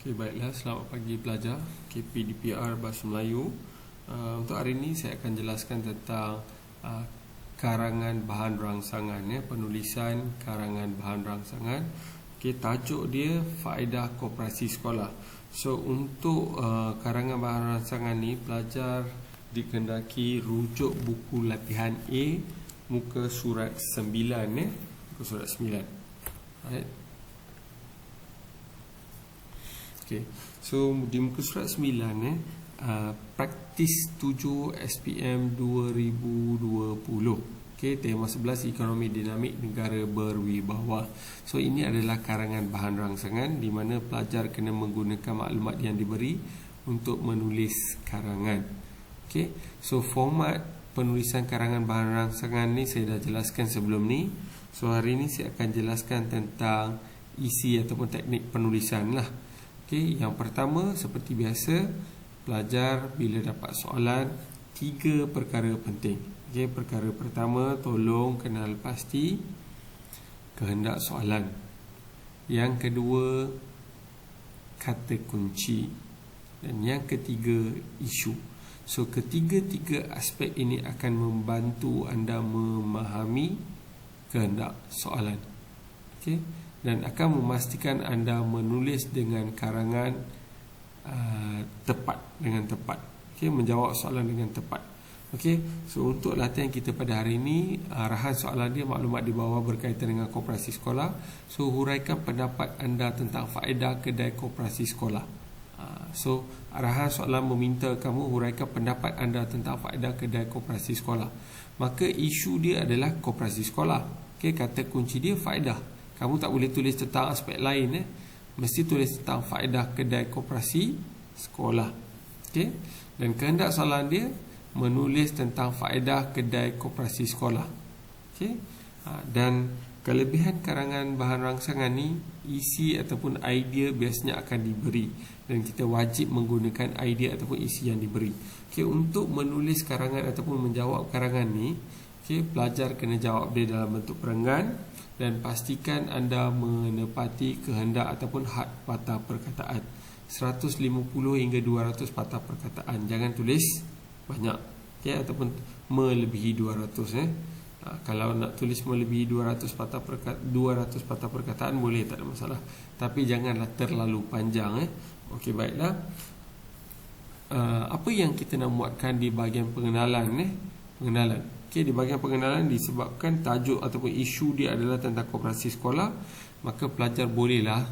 Okey, baiklah, selamat pagi pelajar KPDPR Bahasa Melayu. Untuk hari ini saya akan jelaskan tentang karangan bahan rangsangan, penulisan karangan bahan rangsangan. Okey, tajuk dia faedah koperasi sekolah. So untuk karangan bahan rangsangan ni, pelajar dikehendaki rujuk buku latihan A muka surat 9 muka surat 9. Right. Okay. So di muka surat 9 praktis 7 SPM 2020. Okay, tema 11 ekonomi dinamik negara berwibawa. So ini adalah karangan bahan rangsangan di mana pelajar kena menggunakan maklumat yang diberi untuk menulis karangan. Okay. So format penulisan karangan bahan rangsangan ni saya dah jelaskan sebelum ni. So hari ni saya akan jelaskan tentang isi ataupun teknik penulisan lah. Okay, yang pertama seperti biasa, pelajar bila dapat soalan 3 perkara penting. Okay, perkara pertama, tolong kenal pasti kehendak soalan. Yang kedua, kata kunci. Dan yang ketiga, isu. So ketiga-tiga aspek ini akan membantu anda memahami kehendak soalan. Okay, dan akan memastikan anda menulis dengan karangan tepat, dengan tepat. Okey, menjawab soalan dengan tepat. Okey, so untuk latihan kita pada hari ini, arahan soalan dia maklumat di bawah berkaitan dengan koperasi sekolah. So huraikan pendapat anda tentang faedah kedai koperasi sekolah. So arahan soalan meminta kamu huraikan pendapat anda tentang faedah kedai koperasi sekolah. Maka isu dia adalah koperasi sekolah. Okey, kata kunci dia faedah. Kamu tak boleh tulis tentang aspek lain, mesti tulis tentang faedah kedai koperasi sekolah. Okey, dan kehendak soalan dia menulis tentang faedah kedai koperasi sekolah. Okey, dan kelebihan karangan bahan rangsangan ni, isi ataupun idea biasanya akan diberi dan kita wajib menggunakan idea ataupun isi yang diberi. Okey, untuk menulis karangan ataupun menjawab karangan ni, okey, pelajar kena jawab dia dalam bentuk perenggan dan pastikan anda menepati kehendak ataupun had patah perkataan 150 hingga 200 patah perkataan. Jangan tulis banyak, okay, ataupun melebihi 200. Kalau nak tulis melebihi 200 patah perkataan boleh, tak ada masalah, tapi janganlah terlalu panjang. Okey, baiklah. Apa yang kita nak muatkan di bahagian pengenalan? Pengenalan. Okay, di bahagian pengenalan disebabkan tajuk ataupun isu dia adalah tentang koperasi sekolah, maka pelajar bolehlah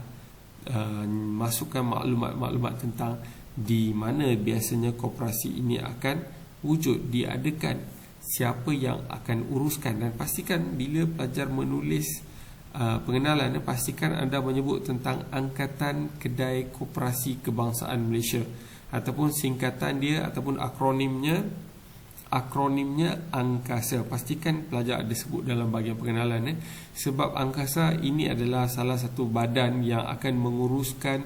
masukkan maklumat-maklumat tentang di mana biasanya koperasi ini akan wujud, diadakan, siapa yang akan uruskan, dan pastikan bila pelajar menulis pengenalan, pastikan anda menyebut tentang Angkatan Kedai Koperasi Kebangsaan Malaysia ataupun singkatan dia ataupun akronimnya Angkasa. Pastikan pelajar ada sebut dalam bahagian pengenalan, sebab Angkasa ini adalah salah satu badan yang akan menguruskan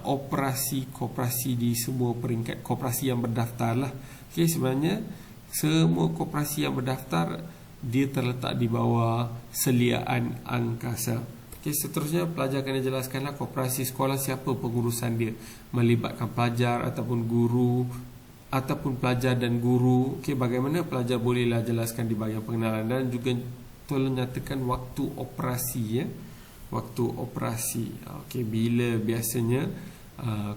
operasi koperasi di semua peringkat koperasi yang berdaftar lah. Okay, sebenarnya semua koperasi yang berdaftar dia terletak di bawah seliaan Angkasa. Okay, seterusnya pelajar kena jelaskanlah koperasi sekolah siapa pengurusan dia, melibatkan pelajar ataupun guru ataupun pelajar dan guru. Okey, bagaimana pelajar bolehlah jelaskan di bahagian pengenalan, dan juga tolong nyatakan waktu operasi, waktu operasi. Okey, bila biasanya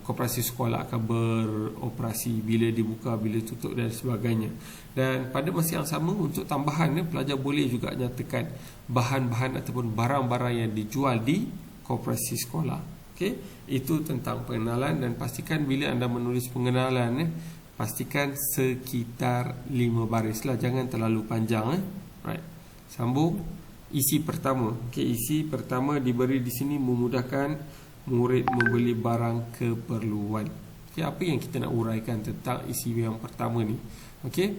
koperasi sekolah akan beroperasi, bila dibuka, bila tutup dan sebagainya. Dan pada masa yang sama, untuk tambahan, pelajar boleh juga nyatakan bahan-bahan ataupun barang-barang yang dijual di koperasi sekolah. Okey, itu tentang pengenalan, dan pastikan bila anda menulis pengenalan, pastikan sekitar 5 baris lah, jangan terlalu panjang. Right. Sambung isi pertama. Okey, isi pertama diberi di sini memudahkan murid membeli barang keperluan. Okey, apa yang kita nak uraikan tentang isi yang pertama ni? Okey,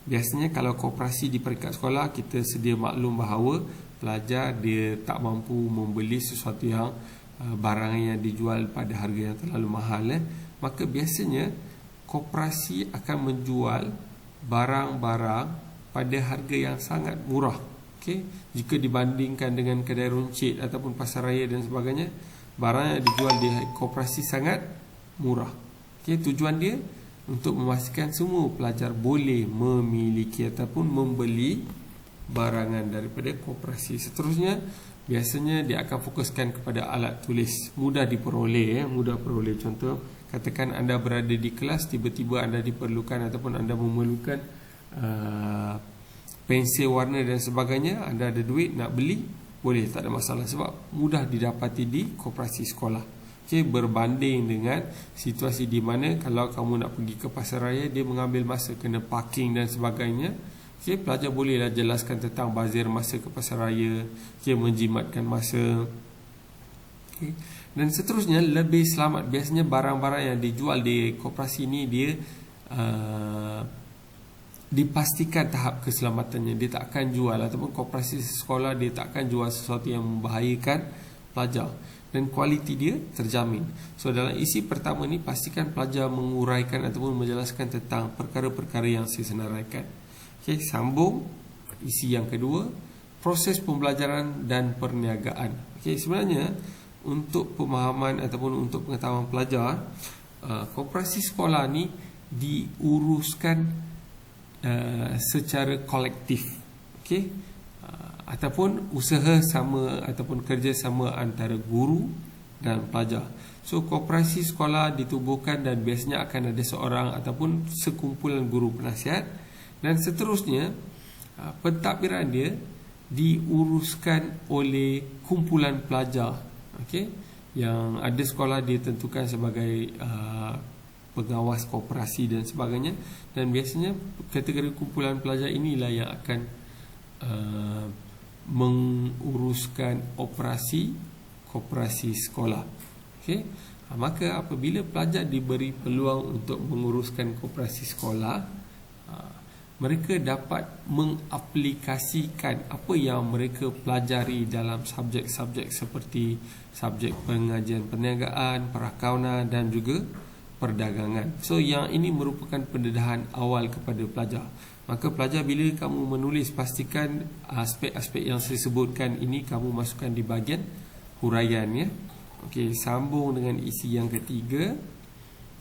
biasanya kalau koperasi di peringkat sekolah, kita sedia maklum bahawa pelajar dia tak mampu membeli sesuatu yang barang yang dijual pada harga yang terlalu mahal. Maka biasanya koperasi akan menjual barang-barang pada harga yang sangat murah. Okey, jika dibandingkan dengan kedai runcit ataupun pasar raya dan sebagainya, barang yang dijual di koperasi sangat murah. Okey, tujuan dia untuk memastikan semua pelajar boleh memiliki ataupun membeli barangan daripada koperasi. Seterusnya, biasanya dia akan fokuskan kepada alat tulis mudah diperoleh, mudah peroleh. Contoh, katakan anda berada di kelas, tiba-tiba anda diperlukan ataupun anda memerlukan pensil warna dan sebagainya, anda ada duit nak beli, boleh, tak ada masalah sebab mudah didapati di koperasi sekolah. Okay, berbanding dengan situasi di mana kalau kamu nak pergi ke pasaraya, dia mengambil masa, kena parking dan sebagainya. Okay, pelajar bolehlah jelaskan tentang bazir masa ke pasaraya, okay, menjimatkan masa. Okay. Dan seterusnya, lebih selamat. Biasanya barang-barang yang dijual di koperasi ini dia dipastikan tahap keselamatannya. Dia tak akan jual, ataupun koperasi sekolah dia tak akan jual sesuatu yang membahayakan pelajar, dan kualiti dia terjamin. So dalam isi pertama ni, pastikan pelajar menguraikan ataupun menjelaskan tentang perkara-perkara yang saya senaraikan. Okay, sambung isi yang kedua, proses pembelajaran dan perniagaan. Okay, sebenarnya untuk pemahaman ataupun untuk pengetahuan pelajar, koperasi sekolah ni diuruskan secara kolektif. Okay, ataupun usaha sama ataupun kerjasama antara guru dan pelajar. So koperasi sekolah ditubuhkan dan biasanya akan ada seorang ataupun sekumpulan guru penasihat. Dan seterusnya, pentadbiran dia diuruskan oleh kumpulan pelajar. Okay? Yang ada sekolah dia tentukan sebagai pengawas koperasi dan sebagainya. Dan biasanya kategori kumpulan pelajar inilah yang akan menguruskan operasi koperasi sekolah. Okay? Maka apabila pelajar diberi peluang untuk menguruskan koperasi sekolah, mereka dapat mengaplikasikan apa yang mereka pelajari dalam subjek-subjek seperti subjek pengajian perniagaan, perakaunan dan juga perdagangan. So yang ini merupakan pendedahan awal kepada pelajar. Maka pelajar, bila kamu menulis, pastikan aspek-aspek yang saya sebutkan ini kamu masukkan di bahagian huraian, ya. Okey, sambung dengan isi yang ketiga.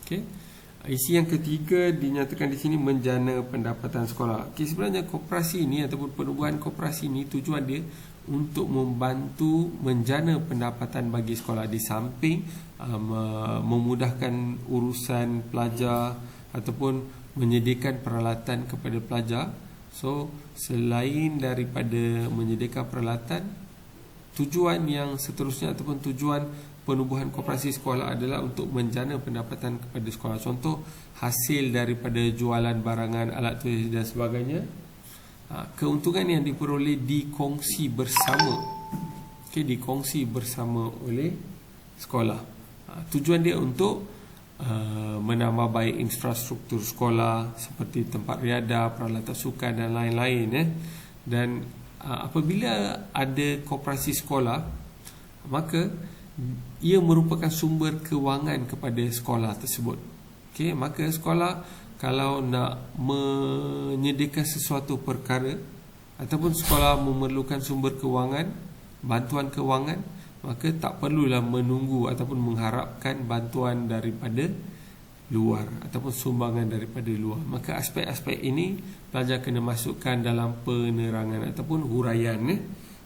Okey. Isi yang ketiga dinyatakan di sini menjana pendapatan sekolah. Okay, sebenarnya koperasi ini ataupun penubuhan koperasi ini tujuan dia untuk membantu menjana pendapatan bagi sekolah, di samping memudahkan urusan pelajar ataupun menyediakan peralatan kepada pelajar. So selain daripada menyediakan peralatan, tujuan yang seterusnya ataupun tujuan penubuhan koperasi sekolah adalah untuk menjana pendapatan kepada sekolah. Contoh, hasil daripada jualan barangan, alat tulis dan sebagainya, keuntungan yang diperoleh dikongsi bersama. Okay, dikongsi bersama oleh sekolah. Tujuan dia untuk menambah baik infrastruktur sekolah seperti tempat riadah, peralatan sukan dan lain-lain. Dan apabila ada koperasi sekolah, maka ia merupakan sumber kewangan kepada sekolah tersebut. Okay, maka sekolah kalau nak menyediakan sesuatu perkara ataupun sekolah memerlukan sumber kewangan, bantuan kewangan, maka tak perlulah menunggu ataupun mengharapkan bantuan daripada luar ataupun sumbangan daripada luar. Maka aspek-aspek ini pelajar kena masukkan dalam penerangan ataupun huraian.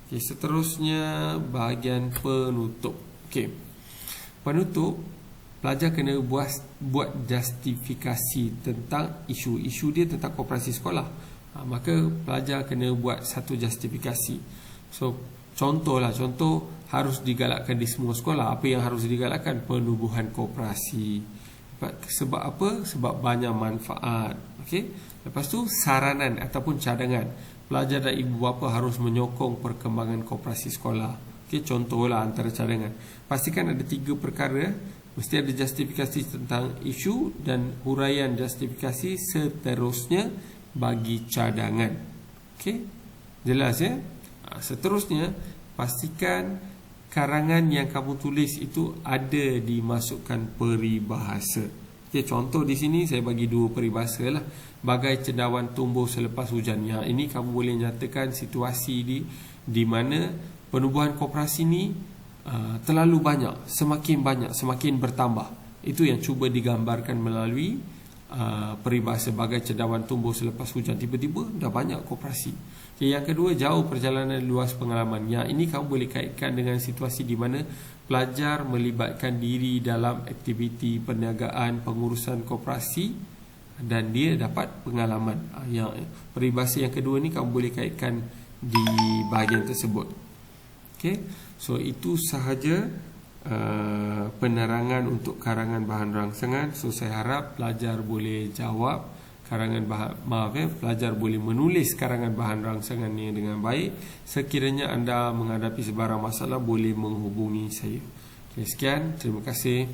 Okay, seterusnya bahagian penutup. Okay. Penutup, pelajar kena buat justifikasi tentang isu dia tentang koperasi sekolah. Maka pelajar kena buat satu justifikasi. So contoh harus digalakkan di semua sekolah. Apa yang harus digalakkan? Penubuhan koperasi. Sebab apa? Sebab banyak manfaat. Okay. Lepas tu saranan ataupun cadangan, pelajar dan ibu bapa harus menyokong perkembangan koperasi sekolah. Okay, contohlah antara cadangan, pastikan ada 3 perkara. Mesti ada justifikasi tentang isu dan huraian justifikasi seterusnya bagi cadangan. Okay, jelas, ya? Seterusnya, pastikan karangan yang kamu tulis itu ada dimasukkan peribahasa. Okay, contoh di sini saya bagi 2 peribahasa lah. Bagai cendawan tumbuh selepas hujan. Yang ini kamu boleh nyatakan situasi di mana penubuhan koperasi ni terlalu banyak, semakin bertambah. Itu yang cuba digambarkan melalui peribahasa bagai cendawan tumbuh selepas hujan. Tiba-tiba dah banyak koperasi. Okay, yang kedua, jauh perjalanan luas pengalaman. Yang ini kamu boleh kaitkan dengan situasi di mana pelajar melibatkan diri dalam aktiviti perniagaan, pengurusan koperasi dan dia dapat pengalaman. Yang peribahasa yang kedua ni kamu boleh kaitkan di bahagian tersebut. Okay, so itu sahaja penerangan untuk karangan bahan rangsangan. So saya harap pelajar boleh jawab pelajar boleh menulis karangan bahan rangsangan ini dengan baik. Sekiranya anda menghadapi sebarang masalah, boleh menghubungi saya. Okay, sekian, terima kasih.